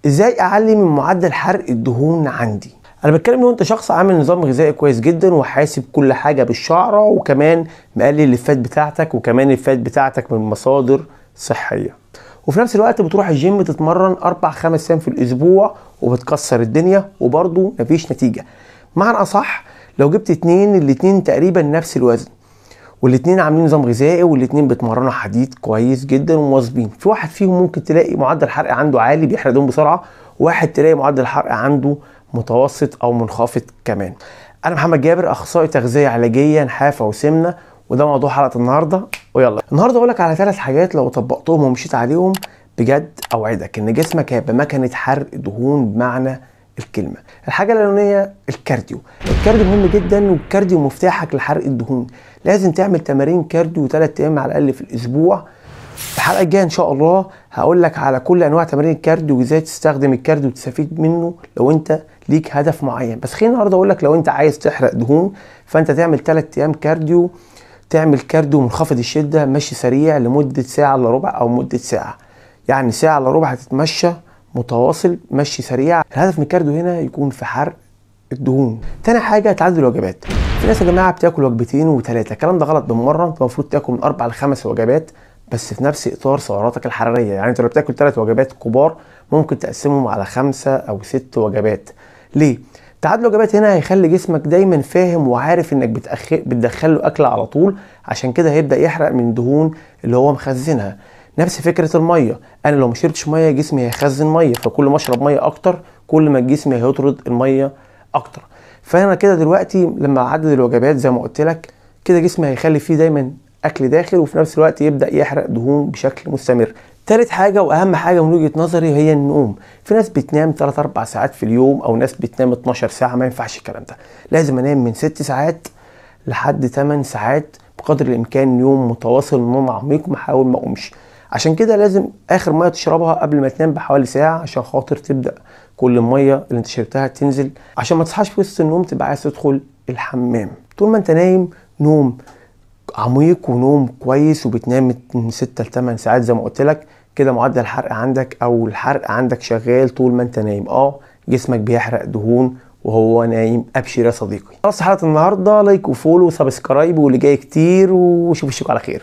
ازاي اعلي من معدل حرق الدهون عندي؟ انا بتكلم لو انت شخص عامل نظام غذائي كويس جدا وحاسب كل حاجه بالشعره، وكمان مقلل الفات بتاعتك، وكمان الفات بتاعتك من مصادر صحيه، وفي نفس الوقت بتروح الجيم تتمرن 4-5 ايام في الاسبوع وبتكسر الدنيا وبرضه مفيش نتيجه. معنى اصح لو جبت الاتنين تقريبا نفس الوزن، والاتنين عاملين نظام غذائي، والاتنين بيتمرنوا حديد كويس جدا ومواظبين، في واحد فيهم ممكن تلاقي معدل الحرق عنده عالي بيحرق دهون بسرعه، واحد تلاقي معدل الحرق عنده متوسط او منخفض كمان. انا محمد جابر، اخصائي تغذيه علاجيه نحافه وسمنه، وده موضوع حلقه النهارده. ويلا النهارده اقول لك على 3 حاجات لو طبقتهم ومشيت عليهم بجد اوعدك ان جسمك هيبقى مكنه حرق دهون بمعنى الكلمه. الحاجه الاولانيه الكارديو. الكارديو مهم جدا، والكارديو مفتاحك لحرق الدهون. لازم تعمل تمارين كارديو 3 ايام على الاقل في الاسبوع. في الحلقه الجايه ان شاء الله هقول لك على كل انواع تمارين الكارديو وازاي تستخدم الكارديو وتستفيد منه لو انت ليك هدف معين. بس خلينا النهارده اقول لك لو انت عايز تحرق دهون فانت تعمل 3 ايام كارديو. تعمل كارديو منخفض الشده، مشي سريع لمده ساعه الا ربع او مده ساعه، يعني ساعه الا ربع هتتمشى متواصل مشي سريع. الهدف من الكارديو هنا يكون في حرق الدهون. تاني حاجه تعدد الوجبات. في ناس يا جماعه بتاكل 2 و3، الكلام ده غلط بالمره. انت المفروض تاكل من 4 ل5 وجبات بس في نفس اطار سعراتك الحراريه. يعني انت لو بتاكل 3 وجبات كبار ممكن تقسمهم على 5 أو 6 وجبات. ليه؟ تعدد الوجبات هنا هيخلي جسمك دايما فاهم وعارف انك بتدخله اكل على طول، عشان كده هيبدا يحرق من دهون اللي هو مخزنها. نفس فكره الميه، انا لو ما شربتش ميه جسمي هيخزن ميه، فكل ما اشرب ميه اكتر كل ما الجسم هيطرد الميه اكتر. فانا كده دلوقتي لما اعدد الوجبات زي ما قلت لك كده جسمي هيخلي فيه دايما اكل داخل، وفي نفس الوقت يبدا يحرق دهون بشكل مستمر. تالت حاجه واهم حاجه من وجهه نظري هي النوم. في ناس بتنام 3-4 ساعات في اليوم، او ناس بتنام 12 ساعه. ما ينفعش الكلام ده، لازم انام من 6 ساعات لحد 8 ساعات بقدر الامكان، يوم متواصل نوم عميق محاول ما اقومش. عشان كده لازم اخر ميه تشربها قبل ما تنام بحوالي ساعه، عشان خاطر تبدا كل الميه اللي انت شربتها تنزل، عشان ما تصحاش في وسط النوم تبقى عايز تدخل الحمام. طول ما انت نايم نوم عميق ونوم كويس وبتنام من 6 ل8 ساعات زي ما قلت لك، كده معدل الحرق عندك او الحرق عندك شغال طول ما انت نايم. جسمك بيحرق دهون وهو نايم. ابشر يا صديقي. خلاص حلقه النهارده، لايك وفولو وسبسكرايب واللي جاي كتير، وشوف الشوك على خير.